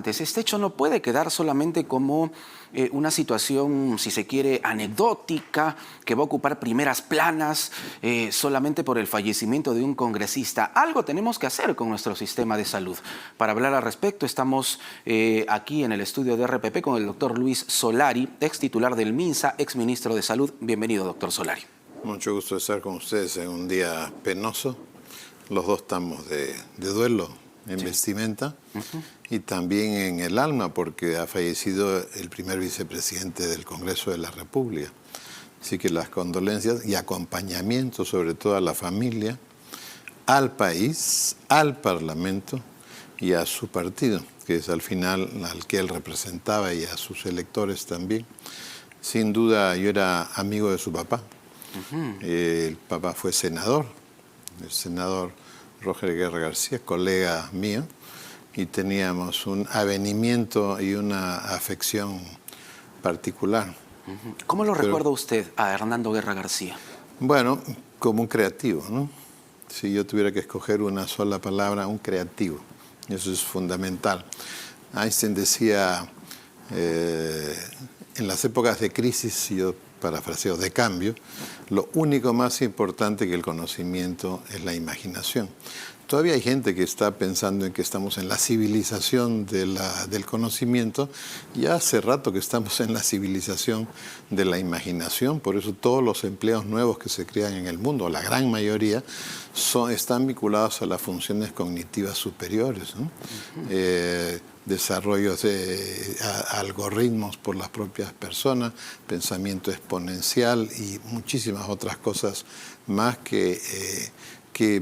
importantes. Este hecho no puede quedar solamente como una situación, si se quiere, anecdótica, que va a ocupar primeras planas solamente por el fallecimiento de un congresista. Algo tenemos que hacer con nuestro sistema de salud. Para hablar al respecto, estamos aquí en el estudio de RPP con el doctor Luis Solari, ex titular del MINSA, ex ministro de Salud. Bienvenido, doctor Solari. Mucho gusto estar con ustedes en un día penoso. Los dos estamos de duelo en vestimenta y también en el alma, porque ha fallecido el primer vicepresidente del Congreso de la República. Así que las condolencias y acompañamiento, sobre todo a la familia, al país, al Parlamento y a su partido, que es al final al que él representaba, y a sus electores también. Sin duda, yo era amigo de su papá. El papá fue senador, el senador Roger Guerra García, colega mío, y teníamos un avenimiento y una afección particular. ¿Cómo lo recuerda usted a Hernando Guerra García? Bueno, como un creativo, ¿no? Si yo tuviera que escoger una sola palabra, un creativo. Eso es fundamental. Einstein decía, en las épocas de crisis, yo parafraseo, de cambio, lo único más importante que el conocimiento es la imaginación. Todavía hay gente que está pensando en que estamos en la civilización del conocimiento. Ya hace rato que estamos en la civilización de la imaginación. Por eso todos los empleos nuevos que se crean en el mundo, la gran mayoría, están vinculados a las funciones cognitivas superiores, ¿no? Desarrollos de algoritmos por las propias personas, pensamiento exponencial y muchísimas otras cosas más que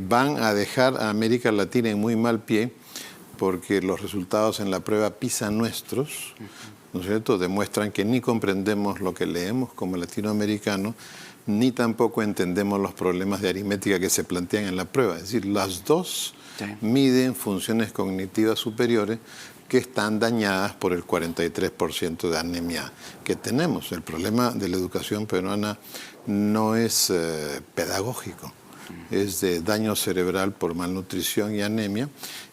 van a dejar a América Latina en muy mal pie, porque los resultados en la prueba PISA nuestros, ¿no es cierto?, demuestran que ni comprendemos lo que leemos como latinoamericanos, ni tampoco entendemos los problemas de aritmética que se plantean en la prueba. Es decir, las dos miden funciones cognitivas superiores que están dañadas por el 43% de anemia que tenemos. El problema de la educación peruana no es pedagógico, es de daño cerebral por malnutrición y anemia,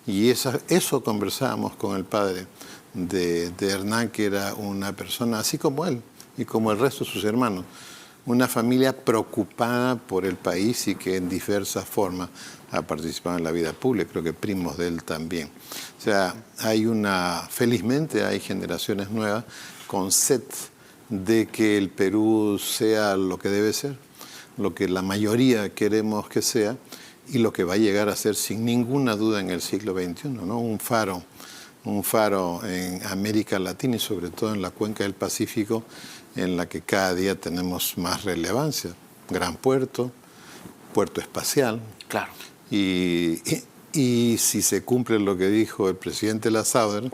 y eso conversábamos con el padre de Hernán, que era una persona así como él y como el resto de sus hermanos, una familia preocupada por el país y que en diversas formas ha participado en la vida pública, creo que primos de él también. O sea, felizmente hay generaciones nuevas con sed de que el Perú sea lo que debe ser, lo que la mayoría queremos que sea y lo que va a llegar a ser sin ninguna duda en el siglo XXI, ¿no? Un faro en América Latina y sobre todo en la cuenca del Pacífico, en la que cada día tenemos más relevancia. Gran puerto, puerto espacial. Claro. Y si se cumple lo que dijo el presidente Lazáuder,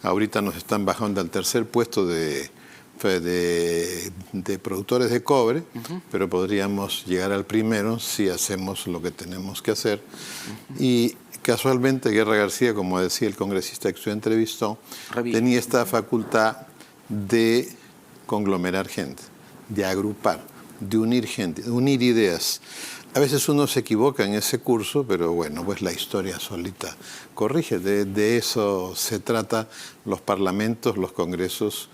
ahorita nos están bajando al tercer puesto de productores de cobre, pero podríamos llegar al primero si hacemos lo que tenemos que hacer. Y casualmente Guerra García, como decía el congresista que usted entrevistó, tenía esta facultad de conglomerar gente, de agrupar, de unir gente, de unir ideas. A veces uno se equivoca en ese curso, pero bueno, pues la historia solita corrige. De eso se trata los parlamentos, los congresos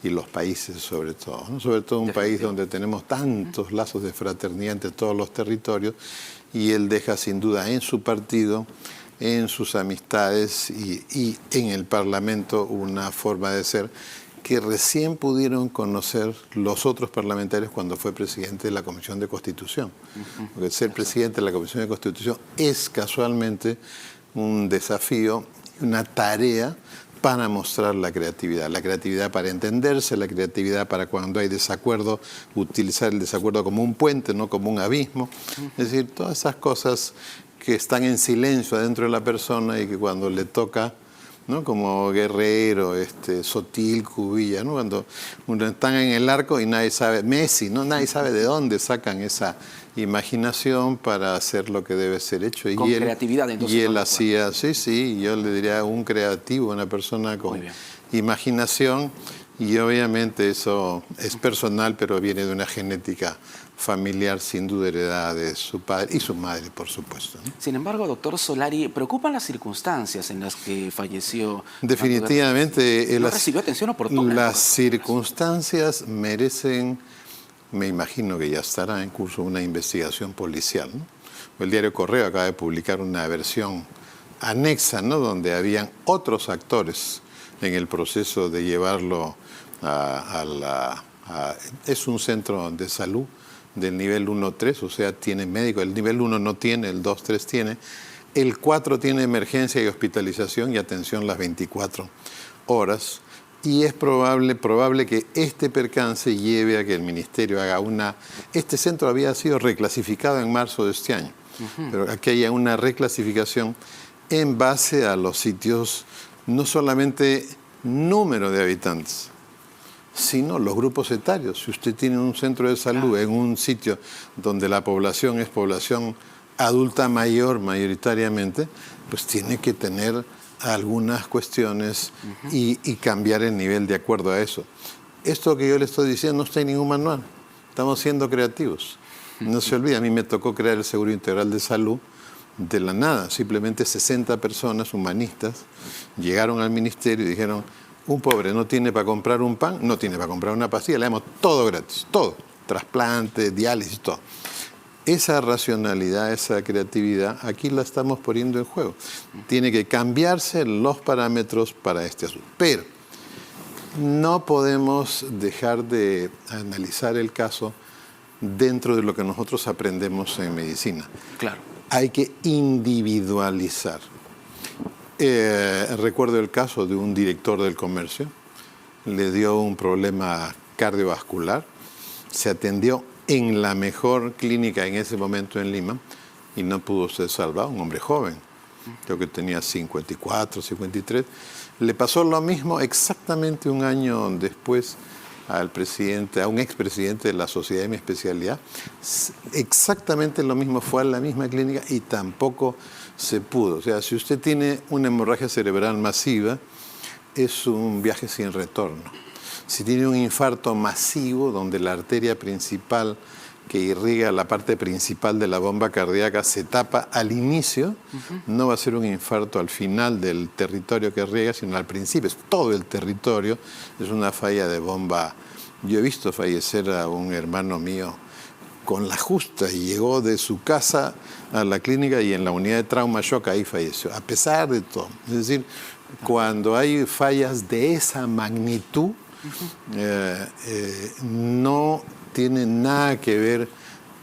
y los países sobre todo, ¿no? Sobre todo un país donde tenemos tantos lazos de fraternidad entre todos los territorios, y él deja sin duda en su partido, en sus amistades y en el Parlamento una forma de ser que recién pudieron conocer los otros parlamentarios cuando fue presidente de la Comisión de Constitución. Porque ser presidente de la Comisión de Constitución es casualmente un desafío, una tarea para mostrar la creatividad para entenderse, la creatividad para cuando hay desacuerdo, utilizar el desacuerdo como un puente, no como un abismo. Es decir, todas esas cosas que están en silencio adentro de la persona y que cuando le toca, ¿no?, como Guerrero, Sotil, Cubilla, ¿no?, cuando están en el arco y nadie sabe, Messi, ¿no?, nadie sabe de dónde sacan esa imaginación para hacer lo que debe ser hecho. Con creatividad, entonces. Y él hacía, sí, yo le diría un creativo, una persona con imaginación, y obviamente eso es personal, pero viene de una genética familiar sin duda heredada de su padre y su madre, por supuesto, ¿no? Sin embargo, doctor Solari, ¿preocupan las circunstancias en las que falleció? Definitivamente ¿No recibió atención oportuna? las circunstancias merecen, me imagino que ya estará en curso una investigación policial, ¿no? El diario Correo acaba de publicar una versión anexa, ¿no?, donde habían otros actores en el proceso de llevarlo es un centro de salud del nivel 1-3, o sea, tiene médico. El nivel 1 no tiene, el 2-3 tiene. El 4 tiene emergencia y hospitalización y atención las 24 horas. Y es probable que este percance lleve a que el ministerio haga una... Este centro había sido reclasificado en marzo de este año, pero aquí haya una reclasificación en base a los sitios, no solamente número de habitantes, sino los grupos etarios. Si usted tiene un centro de salud en un sitio donde la población es población adulta mayor mayoritariamente, pues tiene que tener algunas cuestiones y cambiar el nivel de acuerdo a eso. Esto que yo le estoy diciendo no está en ningún manual. Estamos siendo creativos. No se olvide, a mí me tocó crear el Seguro Integral de Salud de la nada. Simplemente 60 personas humanistas llegaron al ministerio y dijeron: un pobre no tiene para comprar un pan, no tiene para comprar una pastilla, le damos todo gratis, todo. Trasplante, diálisis, todo. Esa racionalidad, esa creatividad, aquí la estamos poniendo en juego. Tiene que cambiarse los parámetros para este asunto. Pero no podemos dejar de analizar el caso dentro de lo que nosotros aprendemos en medicina. Claro. Hay que individualizar. Recuerdo el caso de un director del comercio, le dio un problema cardiovascular, se atendió en la mejor clínica en ese momento en Lima y no pudo ser salvado, un hombre joven, creo que tenía 54, 53. Le pasó lo mismo exactamente un año después al presidente, a un expresidente de la Sociedad de mi especialidad. Exactamente lo mismo, fue a la misma clínica y tampoco se pudo. O sea, si usted tiene una hemorragia cerebral masiva, es un viaje sin retorno. Si tiene un infarto masivo, donde la arteria principal que irriga la parte principal de la bomba cardíaca se tapa al inicio, no va a ser un infarto al final del territorio que riega, sino al principio. Es todo el territorio, es una falla de bomba. Yo he visto fallecer a un hermano mío con la justa y llegó de su casa a la clínica y en la unidad de trauma shock ahí falleció, a pesar de todo. Es decir, cuando hay fallas de esa magnitud, no tiene nada que ver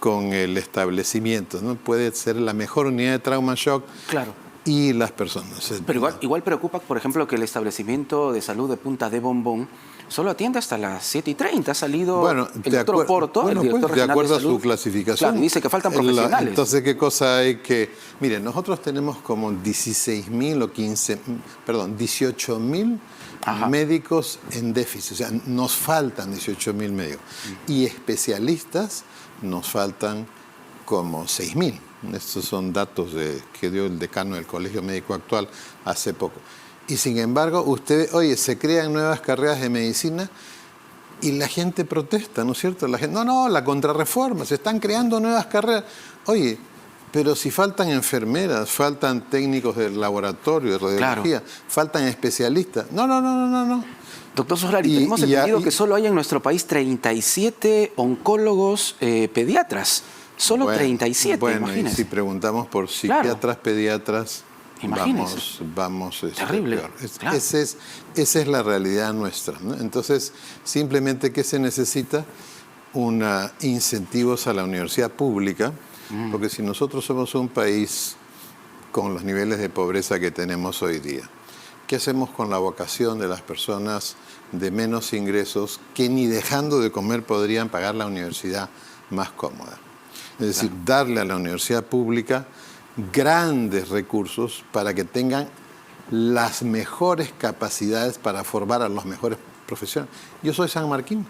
con el establecimiento, ¿no? Puede ser la mejor unidad de trauma shock. Claro. Y las personas. Pero igual preocupa, por ejemplo, que el establecimiento de salud de Punta de Bombón solo atiende hasta las 7:30. Ha salido el doctor Oporto, el director regional de acuerdo de salud, a su clasificación. Claro, dice que faltan profesionales. Entonces, ¿qué cosa hay que...? Miren, nosotros tenemos como 16.000 o 18.000 médicos en déficit. O sea, nos faltan 18.000 médicos. Y especialistas nos faltan como 6.000. Estos son datos que dio el decano del Colegio Médico actual hace poco. Y sin embargo, se crean nuevas carreras de medicina y la gente protesta, ¿no es cierto? La gente, la contrarreforma, se están creando nuevas carreras. Oye, pero si faltan enfermeras, faltan técnicos del laboratorio, de radiología, faltan especialistas. No. Doctor Solari, tenemos entendido que solo hay en nuestro país 37 oncólogos pediatras. Solo 37, imagínense. Y si preguntamos por psiquiatras, pediatras, vamos terrible. Peor. Esa es la realidad nuestra, ¿no? Entonces, simplemente, ¿qué se necesita? Incentivos a la universidad pública, porque si nosotros somos un país con los niveles de pobreza que tenemos hoy día, ¿qué hacemos con la vocación de las personas de menos ingresos que ni dejando de comer podrían pagar la universidad más cómoda? Es decir, darle a la universidad pública grandes recursos para que tengan las mejores capacidades para formar a los mejores profesionales. Yo soy sanmarquino.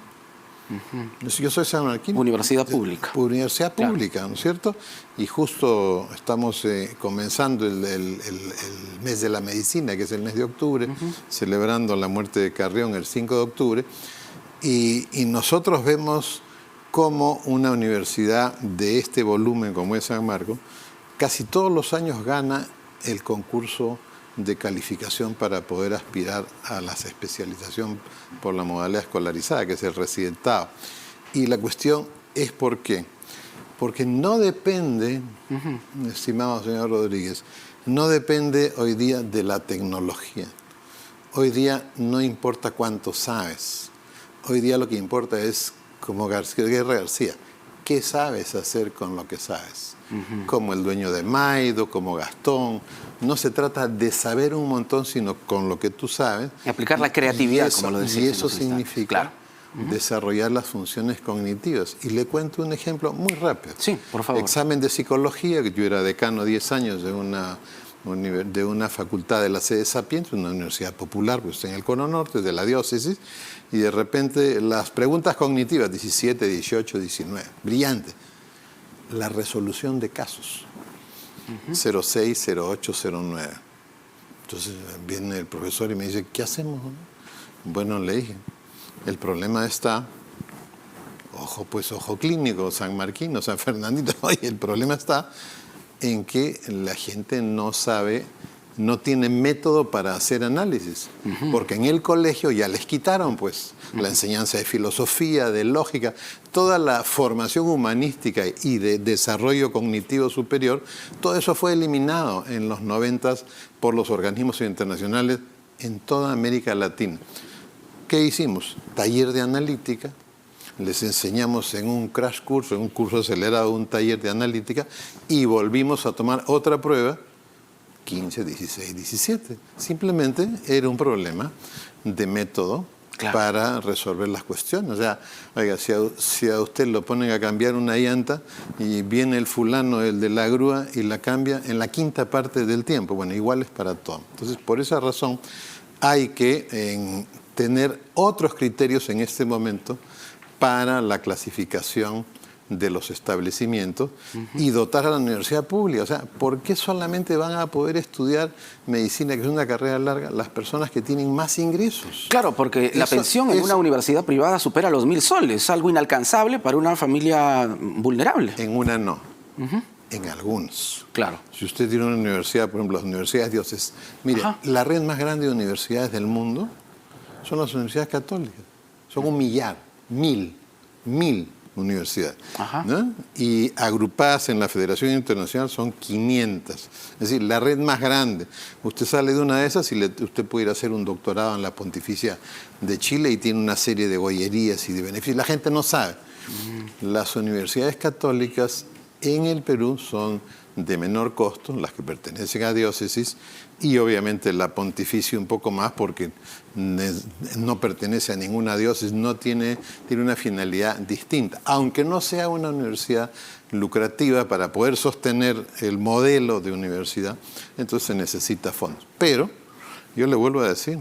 Yo soy sanmarquino. Universidad pública. Universidad pública, ¿no es cierto? Y justo estamos comenzando el mes de la medicina, que es el mes de octubre, celebrando la muerte de Carrión el 5 de octubre. Y nosotros vemos cómo una universidad de este volumen como es San Marcos, casi todos los años gana el concurso de calificación para poder aspirar a la especialización por la modalidad escolarizada, que es el residentado. Y la cuestión es ¿por qué? Porque no depende, estimado señor Rodríguez, no depende hoy día de la tecnología. Hoy día no importa cuánto sabes. Hoy día lo que importa es, como Guerra García, ¿qué sabes hacer con lo que sabes? Como el dueño de Maido, como Gastón. No se trata de saber un montón, sino con lo que tú sabes. Y aplicar la creatividad, eso, como lo decía. Y eso significa desarrollar las funciones cognitivas. Y le cuento un ejemplo muy rápido. Sí, por favor. Examen de psicología, que yo era decano 10 años de una facultad de la sede Sapienza, una universidad popular, pues está en el Cono Norte, de la diócesis, y de repente las preguntas cognitivas, 17, 18, 19, brillante. La resolución de casos, 06, 08, 09. Entonces viene el profesor y me dice, ¿qué hacemos? Bueno, le dije, el problema está, ojo clínico, San Marquino, San Fernandito, oye, el problema está en que la gente no sabe, no tiene método para hacer análisis, porque en el colegio ya les quitaron pues la enseñanza de filosofía, de lógica, toda la formación humanística y de desarrollo cognitivo superior, todo eso fue eliminado en los 90s por los organismos internacionales en toda América Latina. ¿Qué hicimos? Taller de analítica. Les enseñamos en un crash curso, en un curso acelerado, un taller de analítica, y volvimos a tomar otra prueba, 15, 16, 17. Simplemente era un problema de método para resolver las cuestiones. O sea, oiga, si a usted lo ponen a cambiar una llanta y viene el fulano, el de la grúa, y la cambia en la quinta parte del tiempo. Bueno, igual es para todo. Entonces, por esa razón, hay que tener otros criterios en este momento para la clasificación de los establecimientos y dotar a la universidad pública. O sea, ¿por qué solamente van a poder estudiar medicina, que es una carrera larga, las personas que tienen más ingresos? Claro, porque la pensión en una universidad privada supera los 1.000 soles, algo inalcanzable para una familia vulnerable. En una no, en algunos. Claro. Si usted tiene una universidad, por ejemplo, las universidades dioses, mire, la red más grande de universidades del mundo son las universidades católicas. Son 1 millar, mil universidades, ¿no? Y agrupadas en la Federación Internacional son 500. Es decir, la red más grande. Usted sale de una de esas y usted puede ir a hacer un doctorado en la Pontificia de Chile y tiene una serie de gollerías y de beneficios. La gente no sabe. Las universidades católicas en el Perú son de menor costo, las que pertenecen a diócesis, y obviamente la Pontificia un poco más porque no pertenece a ninguna diócesis, tiene una finalidad distinta. Aunque no sea una universidad lucrativa, para poder sostener el modelo de universidad, entonces se necesita fondos. Pero, yo le vuelvo a decir,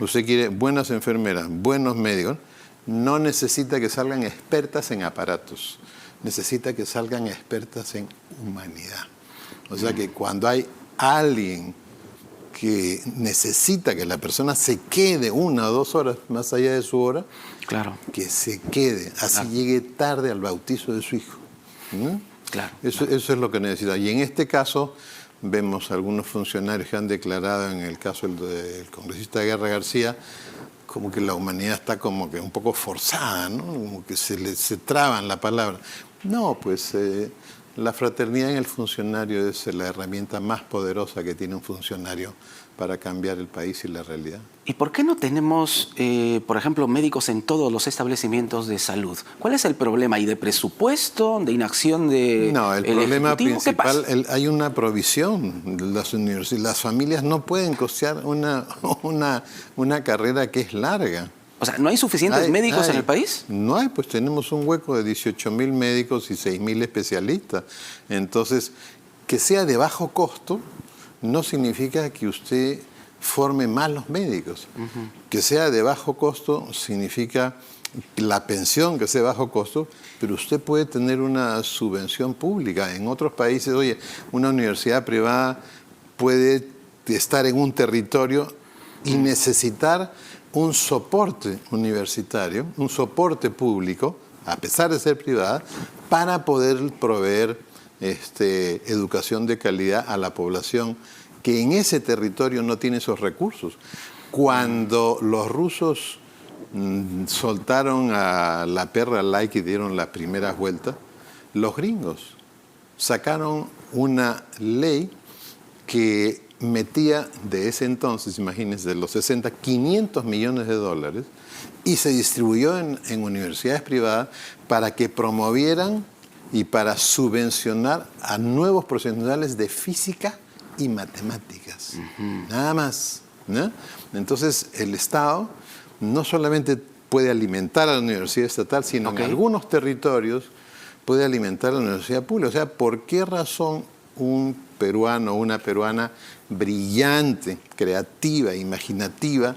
usted quiere buenas enfermeras, buenos médicos, no necesita que salgan expertas en aparatos, necesita que salgan expertas en humanidad. O sea que cuando hay alguien que necesita que la persona se quede 1 o 2 horas más allá de su hora, que se quede, así llegue tarde al bautizo de su hijo. Eso es lo que necesita. Y en este caso vemos algunos funcionarios que han declarado, en el caso del congresista Guerra García, como que la humanidad está como que un poco forzada, ¿no? Como que se traban la palabra. No, pues la fraternidad en el funcionario es la herramienta más poderosa que tiene un funcionario para cambiar el país y la realidad. ¿Y por qué no tenemos, por ejemplo, médicos en todos los establecimientos de salud? ¿Cuál es el problema? ¿Y de presupuesto, de inacción de No, el problema ejecutivo? principal, hay una provisión. Las familias no pueden costear una carrera que es larga. O sea, ¿no hay suficientes médicos en el país? No hay, pues tenemos un hueco de 18.000 médicos y 6.000 especialistas. Entonces, que sea de bajo costo no significa que usted forme malos médicos. Que sea de bajo costo significa la pensión que sea de bajo costo, pero usted puede tener una subvención pública. En otros países, oye, una universidad privada puede estar en un territorio y necesitar un soporte universitario, un soporte público a pesar de ser privada, para poder proveer educación de calidad a la población que en ese territorio no tiene esos recursos. Cuando los rusos soltaron a la perra like y dieron las primeras vueltas, los gringos sacaron una ley que metía de ese entonces, imagínense, de los 60, 500 millones de dólares y se distribuyó en universidades privadas para que promovieran y para subvencionar a nuevos profesionales de física y matemáticas. Nada más, ¿no? Entonces, el Estado no solamente puede alimentar a la universidad estatal, sino en algunos territorios puede alimentar a la universidad pública. O sea, ¿por qué razón un peruano o una peruana brillante, creativa, imaginativa,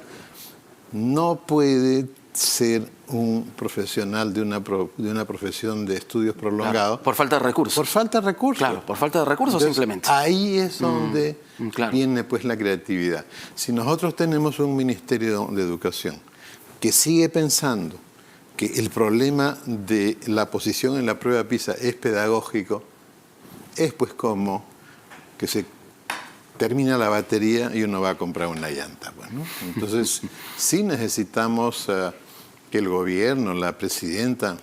no puede ser un profesional de una profesión de estudios prolongados? Claro, por falta de recursos. Por falta de recursos. Claro, por falta de recursos. Entonces, simplemente. Ahí es donde viene pues la creatividad. Si nosotros tenemos un Ministerio de Educación que sigue pensando que el problema de la posición en la prueba PISA es pedagógico, es pues como que se termina la batería y uno va a comprar una llanta. Bueno, entonces sí necesitamos que el gobierno, la presidenta,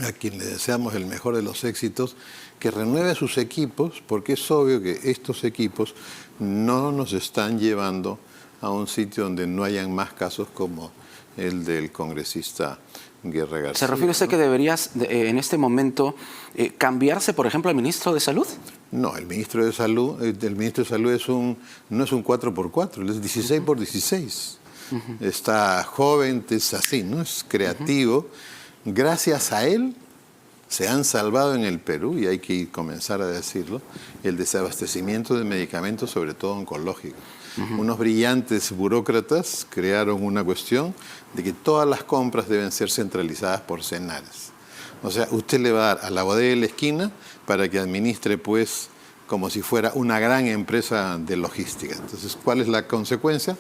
a quien le deseamos el mejor de los éxitos, que renueve sus equipos, porque es obvio que estos equipos no nos están llevando a un sitio donde no hayan más casos como el del congresista Guerra García. ¿Se refiere usted que deberías, en este momento, cambiarse, por ejemplo, al ministro de Salud? No, el ministro de Salud no es un 4x4, es 16x16. Está joven, es así, ¿no? Es creativo. Gracias a él se han salvado en el Perú, y hay que comenzar a decirlo, el desabastecimiento de medicamentos, sobre todo oncológicos. Unos brillantes burócratas crearon una cuestión de que todas las compras deben ser centralizadas por Senares. O sea, usted le va a dar a la bodega de la esquina para que administre, pues, como si fuera una gran empresa de logística. Entonces, ¿cuál es la consecuencia?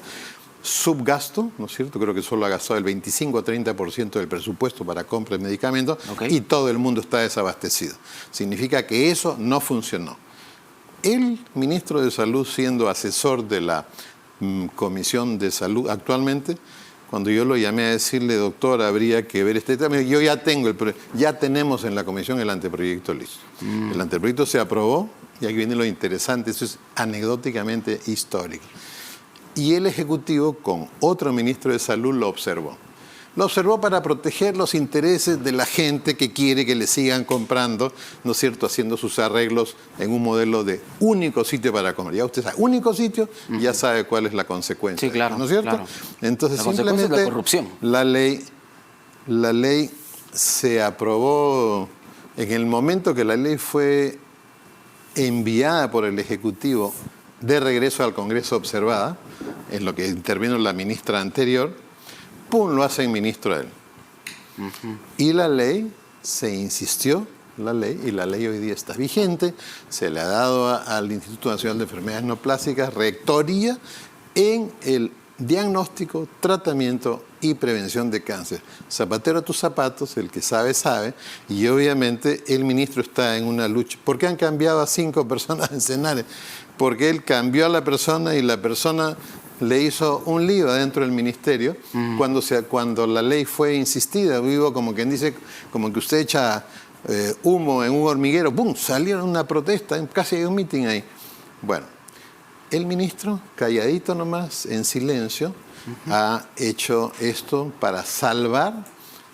Subgasto, ¿no es cierto? Creo que solo ha gastado el 25 o 30% del presupuesto para compra de medicamentos y todo el mundo está desabastecido. Significa que eso no funcionó. El ministro de Salud, siendo asesor de la Comisión de Salud actualmente, cuando yo lo llamé a decirle, doctor, habría que ver este tema, yo ya tenemos en la comisión el anteproyecto listo. El anteproyecto se aprobó, y aquí viene lo interesante, eso es anecdóticamente histórico. Y el Ejecutivo, con otro ministro de Salud, lo observó. Lo observó para proteger los intereses de la gente que quiere que le sigan comprando, ¿no es cierto?, haciendo sus arreglos en un modelo de único sitio para comer. Ya usted sabe, único sitio, ya sabe cuál es la consecuencia. Sí, claro. ¿No es cierto? Claro. Entonces, la consecuencia es la corrupción. La ley se aprobó en el momento que la ley fue enviada por el Ejecutivo de regreso al Congreso observada, en lo que intervino la ministra anterior, ¡pum!, lo hacen ministro a él. Y la ley, se insistió, y la ley hoy día está vigente, se le ha dado al Instituto Nacional de Enfermedades No Plásticas rectoría en el diagnóstico, tratamiento y prevención de cáncer. Zapatero a tus zapatos, el que sabe, sabe, y obviamente el ministro está en una lucha. ¿Por qué han cambiado a 5 personas en Senares? Porque él cambió a la persona y la persona le hizo un lío adentro del ministerio cuando la ley fue insistida. Vivo como quien dice, como que usted echa humo en un hormiguero, ¡pum!, salieron una protesta, casi hay un mitin ahí. Bueno, el ministro, calladito nomás, en silencio, ha hecho esto para salvar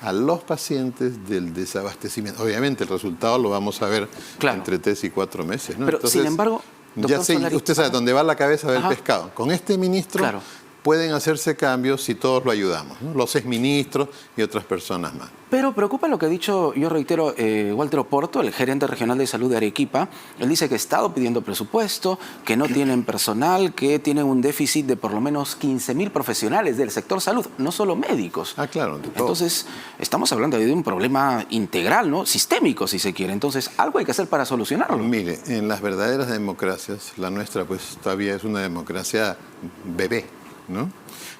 a los pacientes del desabastecimiento. Obviamente el resultado lo vamos a ver entre 3 y 4 meses, ¿no? Pero entonces, sin embargo, ya sé, usted sabe, dónde va la cabeza va el pescado. Con este ministro pueden hacerse cambios si todos lo ayudamos, ¿no? Los exministros y otras personas más. Pero preocupa lo que ha dicho, yo reitero, Walter Oporto, el gerente regional de salud de Arequipa. Él dice que ha estado pidiendo presupuesto, que no tienen personal, que tienen un déficit de por lo menos 15.000 profesionales del sector salud, no solo médicos. Ah, claro. Entonces, estamos hablando de un problema integral, ¿no?, sistémico, si se quiere. Entonces, algo hay que hacer para solucionarlo. Mire, en las verdaderas democracias, la nuestra pues todavía es una democracia bebé. ¿no?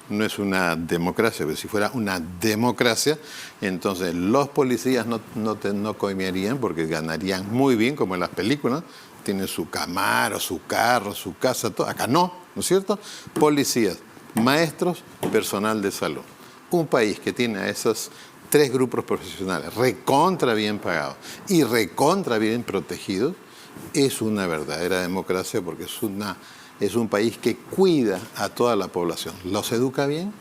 No es una democracia, pero si fuera una democracia, entonces los policías no coimearían porque ganarían muy bien, como en las películas, tienen su camaro, su carro, su casa, todo. Acá no es cierto? Policías, maestros, personal de salud. Un país que tiene a esos tres grupos profesionales recontra bien pagados y recontra bien protegidos, es una verdadera democracia porque es un país que cuida a toda la población. Los educa bien,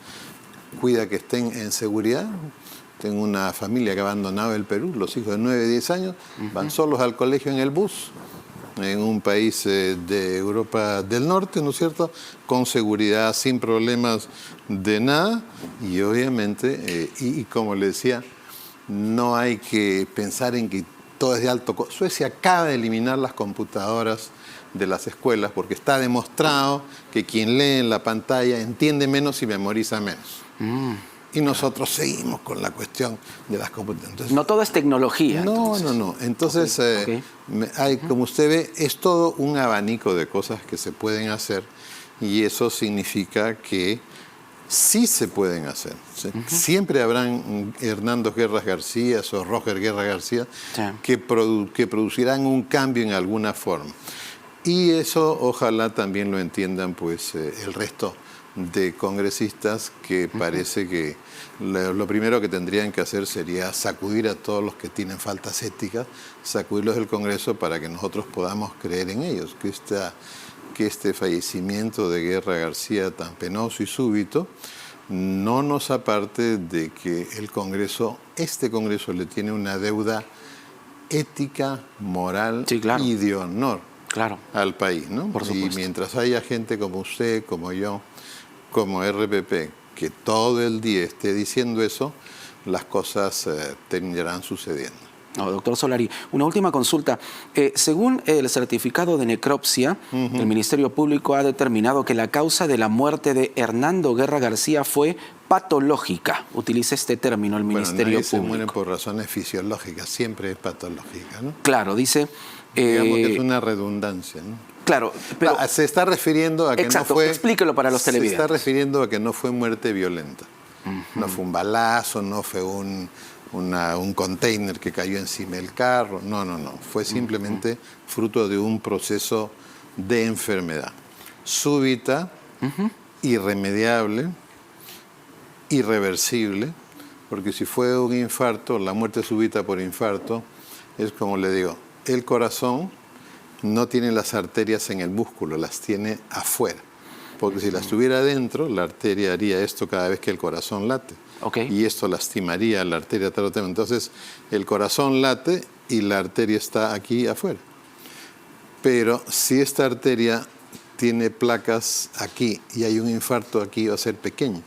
cuida que estén en seguridad. Tengo una familia que ha abandonado el Perú, los hijos de 9, 10 años, van solos al colegio en el bus, en un país de Europa del Norte, ¿no es cierto?, con seguridad, sin problemas de nada, y obviamente, y como le decía, no hay que pensar en que todo es de alto costo. Suecia acaba de eliminar las computadoras de las escuelas porque está demostrado que quien lee en la pantalla entiende menos y memoriza menos. Y nosotros seguimos con la cuestión de las computadoras. Entonces, no todo es tecnología. No. Entonces, como usted ve, es todo un abanico de cosas que se pueden hacer y eso significa que sí se pueden hacer. Siempre habrán Hernando Guerra García o Roger Guerra García que producirán un cambio en alguna forma. Y eso ojalá también lo entiendan pues el resto de congresistas que parece que lo primero que tendrían que hacer sería sacudir a todos los que tienen faltas éticas, sacudirlos del Congreso para que nosotros podamos creer en ellos, que este fallecimiento de Guerra García tan penoso y súbito no nos aparte de que el Congreso, este Congreso le tiene una deuda ética, moral y de honor al país, ¿no? Por supuesto. Y mientras haya gente como usted, como yo, como RPP, que todo el día esté diciendo eso, las cosas terminarán sucediendo. No, doctor Solari, una última consulta. Según el certificado de necropsia, el Ministerio Público ha determinado que la causa de la muerte de Hernando Guerra García fue patológica. Utiliza este término el Ministerio Público. Se muere por razones fisiológicas, siempre es patológica, ¿no? Claro, dice... digamos que es una redundancia, ¿no? Claro, pero... se está refiriendo a que exacto, no fue... explíquelo para los televidentes. Se está refiriendo a que no fue muerte violenta. No fue un balazo, no fue un container que cayó encima del carro. No. Fue simplemente fruto de un proceso de enfermedad súbita, irremediable, irreversible, porque si fue un infarto, la muerte súbita por infarto, es como le digo, el corazón no tiene las arterias en el músculo, las tiene afuera. Porque si las tuviera adentro, la arteria haría esto cada vez que el corazón late. Y esto lastimaría a la arteria tarotema. Entonces, el corazón late y la arteria está aquí afuera. Pero si esta arteria tiene placas aquí y hay un infarto aquí, va a ser pequeño.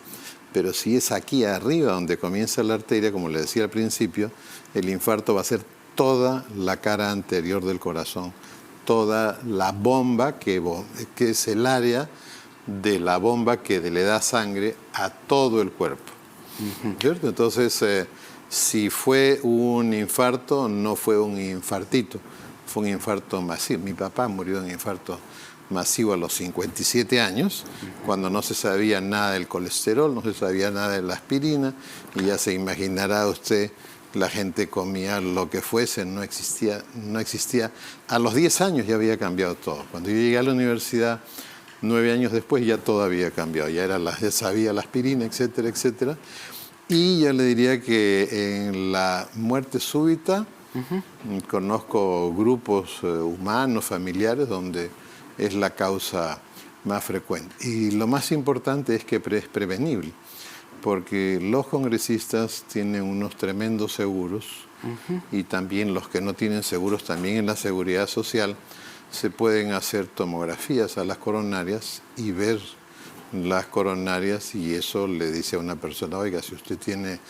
Pero si es aquí arriba donde comienza la arteria, como le decía al principio, el infarto va a ser toda la cara anterior del corazón, toda la bomba que es el área de la bomba que le da sangre a todo el cuerpo. ¿Cierto? Entonces, si fue un infarto, no fue un infartito, fue un infarto masivo. Mi papá murió de un infarto masivo a los 57 años, cuando no se sabía nada del colesterol, no se sabía nada de la aspirina, y ya se imaginará usted, la gente comía lo que fuese, no existía. A los 10 años ya había cambiado todo. Cuando yo llegué a la universidad, 9 años después, ya todo había cambiado. Ya sabía la aspirina, etcétera, etcétera. Y yo le diría que en la muerte súbita, conozco grupos humanos, familiares, donde es la causa más frecuente. Y lo más importante es que es prevenible, porque los congresistas tienen unos tremendos seguros y también los que no tienen seguros, también en la seguridad social, se pueden hacer tomografías a las coronarias y ver las coronarias, y eso le dice a una persona, oiga, si usted tiene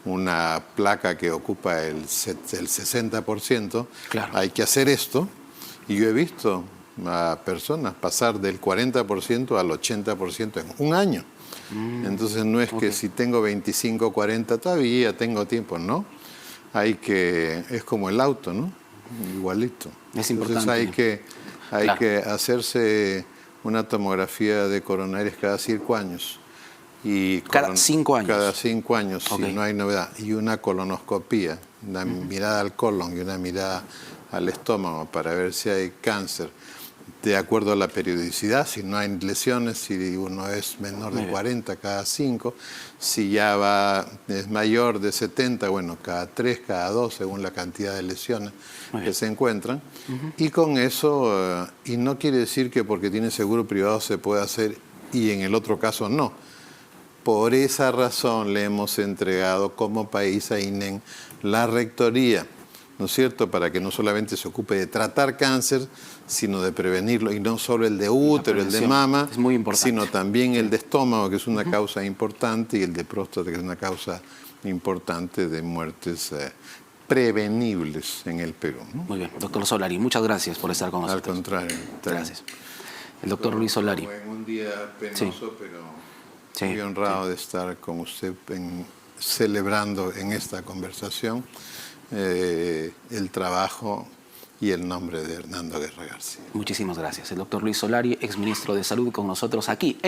una placa que ocupa el 60%, hay que hacer esto. Y yo he visto a personas pasar del 40% al 80% en un año. Entonces no es que si tengo 25, 40 todavía tengo tiempo, no. Es como el auto, ¿no? Igualito. Es importante. Entonces hay que hacerse una tomografía de coronarias cada 5 años. Y ¿Cada 5 años? Cada 5 años, Okay. si no hay novedad. Y una colonoscopía, una mirada al colon y una mirada al estómago para ver si hay cáncer. De acuerdo a la periodicidad, si no hay lesiones, si uno es menor de 40, cada 5. Si ya es mayor de 70, bueno, cada 3, cada 2, según la cantidad de lesiones que se encuentran. Y con eso, y no quiere decir que porque tiene seguro privado se puede hacer y en el otro caso no. Por esa razón le hemos entregado como país a INEN la rectoría, ¿no es cierto?, para que no solamente se ocupe de tratar cáncer, sino de prevenirlo, y no solo el de útero, el de mama, es muy importante, sino también el de estómago, que es una causa importante, y el de próstata, que es una causa importante de muertes prevenibles en el Perú, ¿no? Muy bien, doctor Solari, muchas gracias por estar con nosotros. Al contrario. Gracias. El doctor Luis Solari. En un día penoso, pero muy honrado de estar con usted celebrando en esta conversación el trabajo y el nombre de Hernando Guerra García. Muchísimas gracias. El doctor Luis Solari, exministro de Salud, con nosotros aquí.